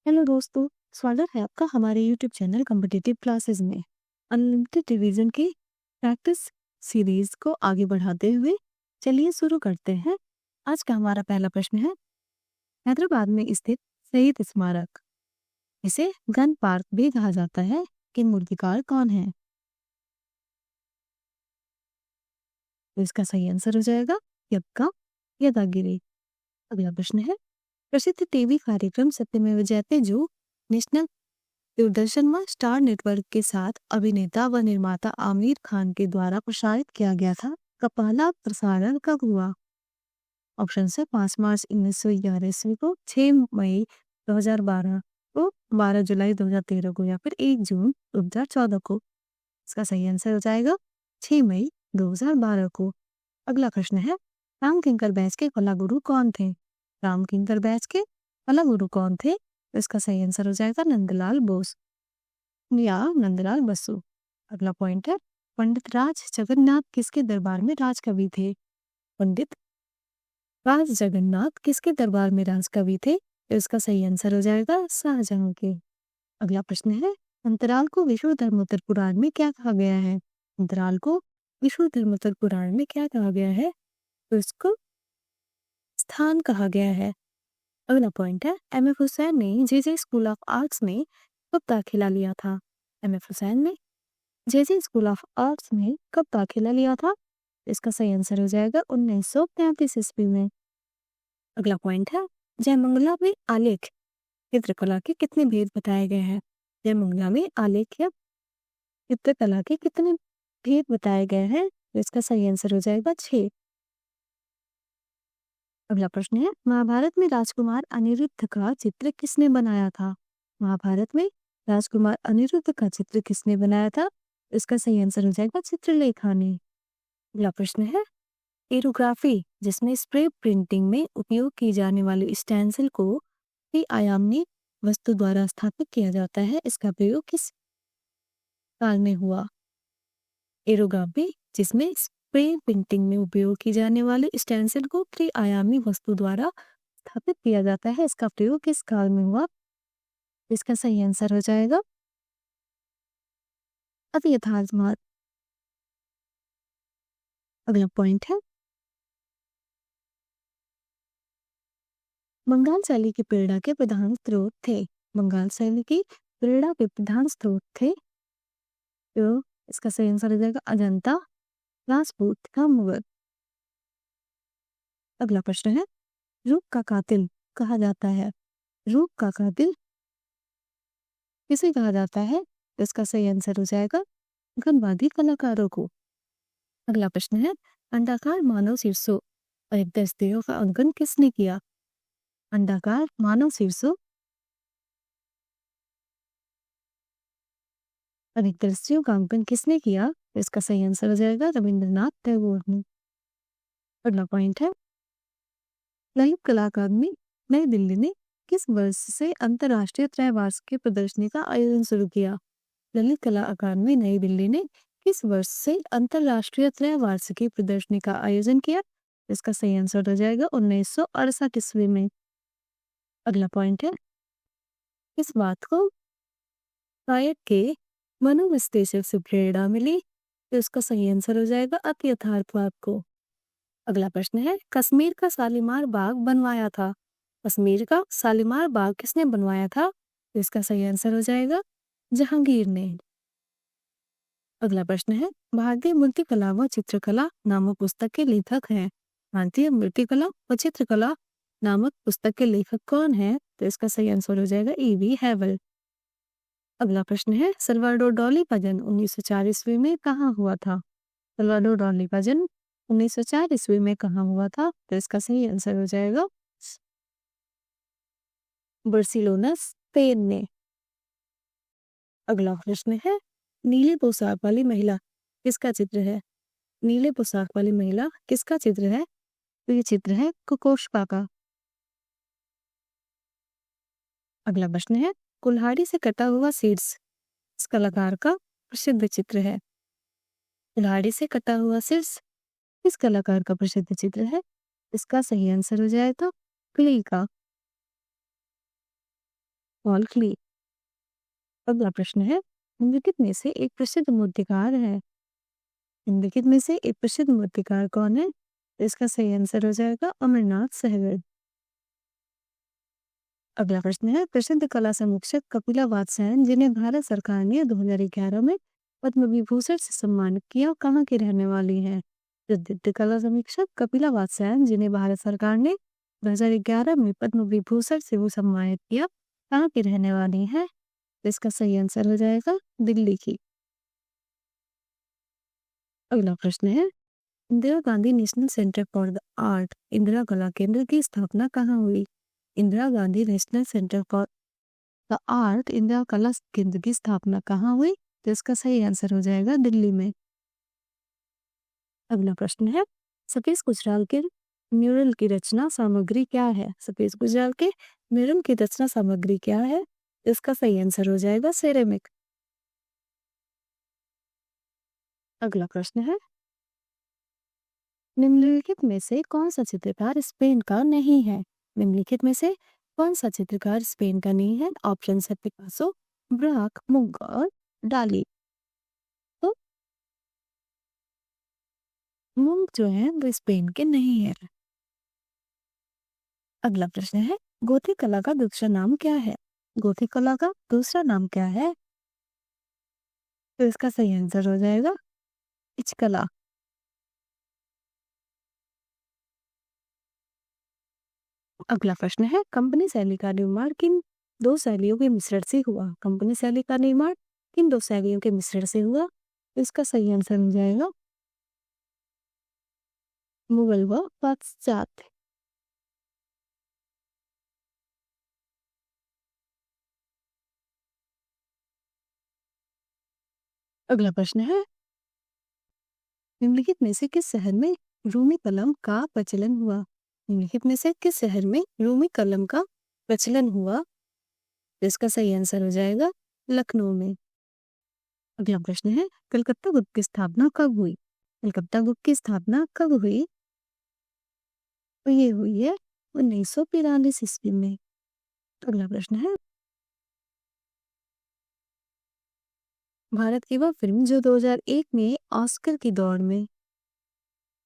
Hello दोस्तों। स्वागत है आपका हमारे यूट्यूब चैनल कॉम्पिटिटिव क्लासेस में। अनलिमिटेड रिवीजन की प्रैक्टिस सीरीज को आगे बढ़ाते हुए चलिए शुरू करते हैं। आज का हमारा पहला प्रश्न है, हैदराबाद में स्थित शहीद स्मारक इसे गन पार्क भी कहा जाता है, कि मूर्तिकार कौन है? तो इसका सही आंसर हो जाएगा यक्का यदागिरी। अगला प्रश्न है, प्रसिद्ध टीवी कार्यक्रम सत्यमेव जयते जो नेशनल दूरदर्शन में स्टार नेटवर्क के साथ अभिनेता व निर्माता आमिर खान के द्वारा प्रसारित किया गया था, का पहला प्रसारण कब हुआ? ऑप्शन है 5 मार्च 1911 ईस्वी को, 6 मई 2012 को, 12 जुलाई 2013 को, या फिर 1 जून 2014 को। इसका सही आंसर हो जाएगा 6 मई 2012 को। अगला प्रश्न है, राम किंकर बैच के कला गुरु कौन थे? राम किंकर बैच के कला गुरु कौन थे? तो इसका सही आंसर हो जाएगा नंदलाल बोस या नंदलाल बसु। अगला पॉइंट है, पंडित राज जगन्नाथ किसके दरबार में राजकवि थे? पंडित राज जगन्नाथ किसके दरबार में राजकवि थे? तो इसका सही आंसर हो जाएगा शाहजहां के। अगला प्रश्न है, अंतराल को विष्णु धर्मोत्तर पुराण में क्या कहा गया है? अंतराल को विष्णु धर्मोत्तर पुराण में क्या कहा गया है? तो इसको स्थान कहा गया है। अगला पॉइंट है, एम एफ हुसैन ने जे स्कूल ऑफ आर्ट्स में कब दाखिला लिया था? एम एफ हुसैन ने जे स्कूल ऑफ आर्ट्स में कब दाखिला लिया था? इसका सही आंसर हो जाएगा 1935 ईस्वी में। अगला पॉइंट है, जयमंगला में आलेख चित्रकला के कितने भेद बताए गए हैं? जयमंगला में आलेख या चित्रकला के कितने भेद बताए गए हैं? तो इसका सही आंसर हो जाएगा 6। अगला प्रश्न है, महाभारत में राजकुमार अनिरुद्ध का चित्र किसने बनाया था? महाभारत में राजकुमार अनिरुद्ध का चित्र किसने बनाया था? इसका सही आंसर हो जाएगा चित्रलेखा ने। अगला प्रश्न है, एरोग्राफी जिसमें स्प्रे प्रिंटिंग में उपयोग की जाने वाली स्टेंसिल को त्रिआयामी वस्तु द्वारा स्थापित किया जाता है, इसका प्रयोग किस काल में हुआ? एरोग्राफी जिसमें स्प्रे प्रिंटिंग में उपयोग की जाने वाली स्टेंसिल को त्रिआयामी वस्तु द्वारा स्थापित किया जाता है, इसका प्रयोग किस काल में हुआ? इसका सही आंसर हो जाएगा अति यथार्थवाद। अगला पॉइंट है, बंगाल शैली की प्रेरणा के प्रधान स्रोत थे। बंगाल शैली की प्रेरणा के प्रधान स्रोत थे, तो इसका सही आंसर हो जाएगा अजंता, राजपूत का मुगल। अगला प्रश्न है, रूप का कातिल कहा जाता है। रूप का कातिल किसे कहा जाता है? तो इसका सही आंसर हो जाएगा गणवादी कलाकारों को। अगला प्रश्न है, अंडाकार मानव शीर्षों और एक दस्तों का अंकन किसने किया? अंडाकार मानव शीर्षों और एक दृश्यों का अंकन किसने किया? तो इसका सही आंसर हो जाएगा रविंद्रनाथ टैगोर ने। अगला पॉइंट है, ललित कला अकादमी नई दिल्ली ने किस वर्ष से अंतरराष्ट्रीय त्रैवार्षिक प्रदर्शनी का आयोजन शुरू किया? ललित कला अकादमी नई दिल्ली ने किस वर्ष से अंतरराष्ट्रीय त्रैवार्षिक प्रदर्शनी का आयोजन किया? इसका सही आंसर हो जाएगा 1968 ईस्वी में। अगला पॉइंट है, इस बात को गायक के मनोविश्लेषक से प्रेरणा मिली, तो इसका सही आंसर हो जाएगा अति यथार्थवाद को। अगला प्रश्न है, कश्मीर का शालीमार बाग बनवाया था। कश्मीर का शालीमार बाग किसने बनवाया था? तो इसका सही आंसर हो जाएगा जहांगीर ने। अगला प्रश्न है, भारतीय मूर्तिकला व चित्रकला नामक पुस्तक के लेखक हैं। भारतीय मूर्तिकला व चित्रकला नामक पुस्तक के लेखक कौन है? तो इसका सही आंसर हो जाएगा E.V. हैवल। अगला प्रश्न है, सल्वाडोर डाली का जन्म 1904 ईस्वी में कहाँ हुआ था? सल्वाडोर डाली का जन्म 1904 ईस्वी में कहाँ हुआ था? तो इसका सही आंसर हो जाएगा बार्सिलोना, स्पेन में। अगला प्रश्न है, नीले पोशाक वाली महिला किसका चित्र है? नीले पोशाक वाली महिला किसका चित्र है? तो ये चित्र है कोकोश्का का। अगला प्रश्न है, कुल्हाड़ी से कटा हुआ शीर्ष इस कलाकार का प्रसिद्ध चित्र है। कुल्हाड़ी से कटा हुआ शीर्ष किस कलाकार का प्रसिद्ध चित्र है? इसका सही आंसर हो जाएगा क्ले का। पॉल क्ली। अगला प्रश्न है, निम्नलिखित में से एक प्रसिद्ध मूर्तिकार है। निम्नलिखित में से एक प्रसिद्ध मूर्तिकार कौन है? तो इसका सही आंसर हो जाएगा अमरनाथ सहगल। अगला प्रश्न है, प्रसिद्ध कला समीक्षक कपिला वात्स्यायन जिन्हें भारत सरकार ने 2011 में पद्म विभूषण से सम्मानित किया, कहाँ की रहने वाली है? प्रसिद्ध कला समीक्षक कपिला वात्स्यायन जिन्हें भारत सरकार ने 2011 में पद्म विभूषण से वो सम्मानित किया, कहाँ की रहने वाली है? तो इसका सही आंसर हो जाएगा दिल्ली की। अगला प्रश्न है, Indira Gandhi national centre for the art Indira कला केंद्र की स्थापना कहाँ हुई? Indira Gandhi national centre for the art Indira कला केंद्र की स्थापना कहाँ हुई? तो इसका सही आंसर हो जाएगा दिल्ली में। अगला प्रश्न है, सफेद गुजराल के म्यूरल की रचना सामग्री क्या है? सफेद गुजराल के म्यूरल की रचना सामग्री क्या है? तो इसका सही आंसर हो जाएगा सेरेमिक। अगला प्रश्न है, निम्नलिखित में से कौन सा चित्रकार स्पेन का नहीं है? निम्नलिखित में से कौन सा चित्रकार स्पेन का नहीं है? ऑप्शन है पिकासो, ब्राक, मुंक और डाली। तो मुंक जो है वो स्पेन के नहीं है। अगला प्रश्न है, गोथिक कला का दूसरा नाम क्या है? गोथिक कला का दूसरा नाम क्या है? तो इसका सही आंसर हो जाएगा इच कला। अगला प्रश्न है, कंपनी शैली का निर्माण किन दो शैलियों के मिश्रण से हुआ? कंपनी शैली का निर्माण किन दो शैलियों के मिश्रण से हुआ? तो इसका सही आंसर हो जाएगा मुगल व पाश्चात्य। अगला प्रश्न है, निम्नलिखित में से किस शहर में रूमी कलम का प्रचलन हुआ? निम्नलिखित में से किस शहर में रूमी कलम का प्रचलन हुआ? तो इसका सही आंसर हो जाएगा लखनऊ में। अगला प्रश्न है, कलकत्ता गुप्त की स्थापना कब हुई? कलकत्ता गुप्त की स्थापना कब हुई? तो ये हुई है 1942 ईस्वी में। अगला प्रश्न है, भारत की वह फिल्म जो 2001 में ऑस्कर की दौड़ में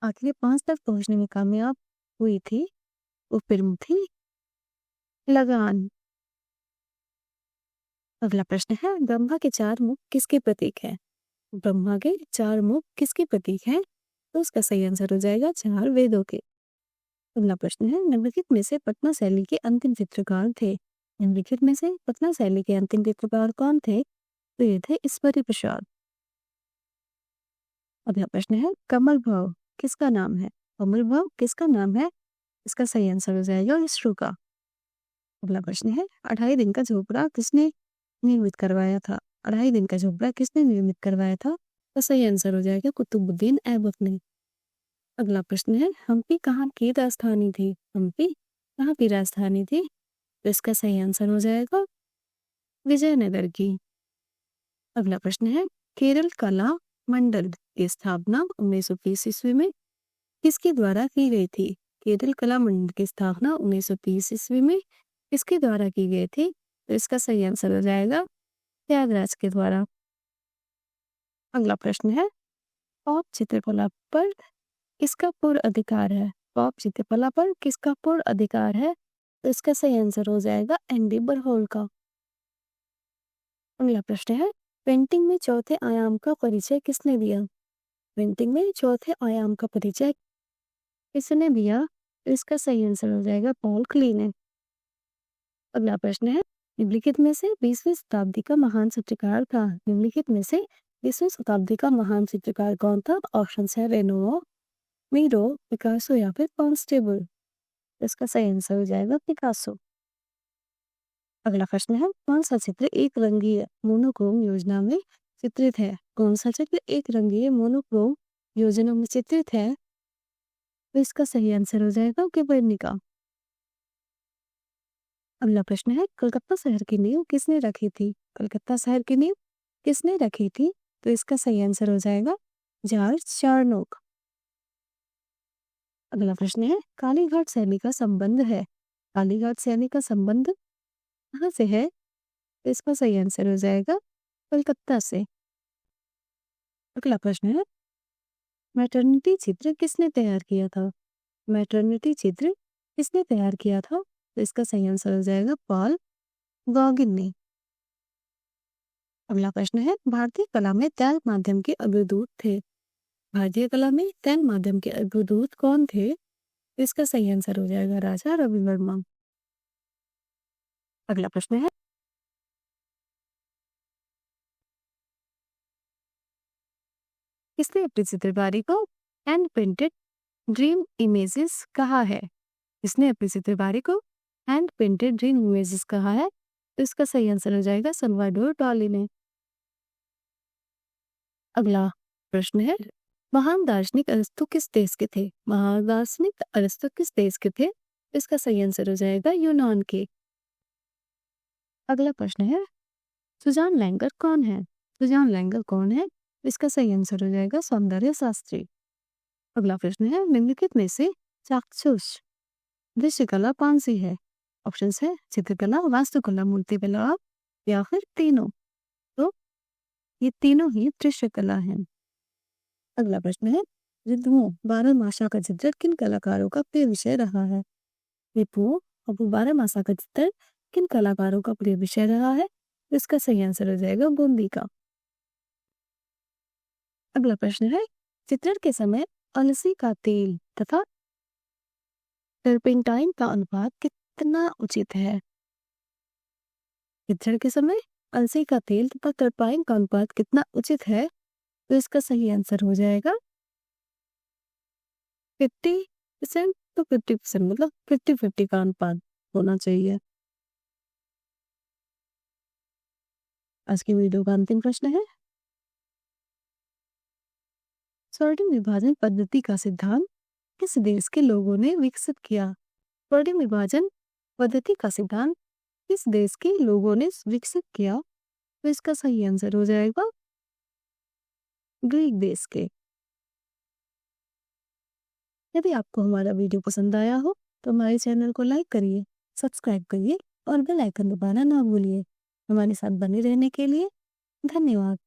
आखिरी 5 तक पहुंचने में कामयाब हुई थी, वो फिल्म थी लगान। अगला प्रश्न है, ब्रह्मा के 4 मुख किसके प्रतीक है? ब्रह्मा के 4 मुख किसके प्रतीक है? तो उसका सही आंसर हो जाएगा 4 वेदों के। अगला प्रश्न है, निम्नलिखित में से पटना शैली के अंतिम चित्रकार थे। निम्नलिखित में से पटना शैली के अंतिम चित्रकार कौन थे? तो ये थे ईश्वरी प्रसाद। अगला प्रश्न है, कमल भाव किसका नाम है? कमल भाव किसका नाम है? इसका सही आंसर हो जाएगा इसरो का। अगला प्रश्न है, 2.5 दिन का झोपड़ा किसने निर्मित करवाया था? 2.5 दिन का झोपड़ा किसने निर्मित करवाया था? तो सही आंसर हो जाएगा कुतुबुद्दीन ऐबक ने। अगला प्रश्न है, हम्पी कहाँ की राजधानी थी? हम्पी कहाँ की राजधानी थी? तो इसका सही आंसर हो जाएगा विजयनगर की। अगला प्रश्न है, केरल कला मंडल की स्थापना 1930 ईस्वी में किसके द्वारा की गई थी? केरल कला मंडल की स्थापना 1930 ईस्वी में किसके द्वारा की गई थी? तो इसका सही आंसर हो जाएगा त्यागराज के द्वारा। अगला प्रश्न है, पॉप चित्रकला पर किसका पूर्ण अधिकार है? पॉप चित्रकला पर किसका पूर्ण अधिकार है? तो इसका सही आंसर हो जाएगा एंडी वॉरहोल का। अगला प्रश्न है, पेंटिंग में चौथे आयाम का परिचय किसने दिया? पेंटिंग में चौथे आयाम का परिचय किसने दिया? तो इसका सही आंसर हो जाएगा पॉल क्ली ने। अगला प्रश्न है, निम्नलिखित में से 20वीं शताब्दी का महान चित्रकार था? निम्नलिखित में से 20वीं शताब्दी का महान चित्रकार कौन था? ऑप्शन है रेनो, मीरो, पिकासो या फिर कॉन्स्टेबल। इसका सही आंसर हो जाएगा पिकासो। अगला प्रश्न है, कौन सा चित्र एक रंगीय मोनोक्रोम योजना में चित्रित है? कौन सा चित्र एक रंगीय मोनोक्रोम योजना में चित्रित है? तो इसका सही आंसर हो जाएगा गिबेर्निका। अगला प्रश्न है, कलकत्ता शहर की नींव किसने रखी थी? कलकत्ता शहर की नींव किसने रखी थी? तो इसका सही आंसर हो जाएगा जॉर्ज चार्नोक। अगला प्रश्न है, कालीघाट शैली का संबंध है? कालीघाट शैली का संबंध कहाँ से है? तो इसका सही आंसर हो जाएगा कलकत्ता से। अगला प्रश्न है, मैटरनिटी चित्र किसने तैयार किया था? मैटरनिटी चित्र किसने तैयार किया था? तो इसका सही आंसर हो जाएगा पॉल गॉगिन ने। अगला प्रश्न है, भारतीय कला में तैल माध्यम के अग्रदूत थे। भारतीय कला में तैल माध्यम के अग्रदूत कौन थे? तो इसका सही आंसर हो जाएगा राजा रवि वर्मा। अगला प्रश्न है, किसने अपनी चित्रकारी को हैंड पेंटेड ड्रीम इमेजेस कहा है? किसने अपनी चित्रकारी को हैंड पेंटेड ड्रीम इमेजेस कहा है? तो इसका सही आंसर हो जाएगा सल्वाडोर डाली ने। अगला प्रश्न है, महान दार्शनिक अरिस्टो किस देश के थे? महान दार्शनिक अरिस्टो किस देश के थे? इसका सही आंसर हो जाएगा यूनान के। अगला प्रश्न है, सुजान लैंगर कौन है? सुजान लैंगर कौन है? इसका सही आंसर हो जाएगा सौंदर्य शास्त्री। अगला प्रश्न है, निम्नलिखित में से चाक्षुष दृश्यकला कौन सी है? ऑप्शंस है चित्रकला, वास्तुकला, मूर्तिकला या फिर तीनों। तो ये तीनों ही दृश्यकला हैं। अगला प्रश्न है, ऋतुओं बारहमासा का चित्र किन कलाकारों का प्रिय विषय रहा है? ऋतुओं और बारहमासा का चित्र किन कलाकारों का प्रिय विषय रहा है? इसका सही आंसर हो जाएगा बूंदी का। अगला प्रश्न है, चित्रण के समय अलसी का तेल तथा टर्पेंटाइन का अनुपात कितना उचित है? चित्रण के समय अलसी का तेल तथा टर्पाइन का अनुपात कितना उचित है? तो इसका सही आंसर हो जाएगा 50% तो 50%, मतलब 50-50 का अनुपात होना चाहिए। आज की वीडियो का अंतिम प्रश्न है, स्वर्णिम विभाजन पद्धति का सिद्धांत किस देश के लोगों ने विकसित किया? स्वर्णिम विभाजन पद्धति का सिद्धांत किस देश के लोगों ने विकसित किया? तो इसका सही आंसर हो जाएगा ग्रीक देश के। यदि आपको हमारा वीडियो पसंद आया हो तो हमारे चैनल को लाइक करिए, सब्सक्राइब करिए और बेल आइकन दबाना ना भूलिए। हमारे साथ बने रहने के लिए धन्यवाद।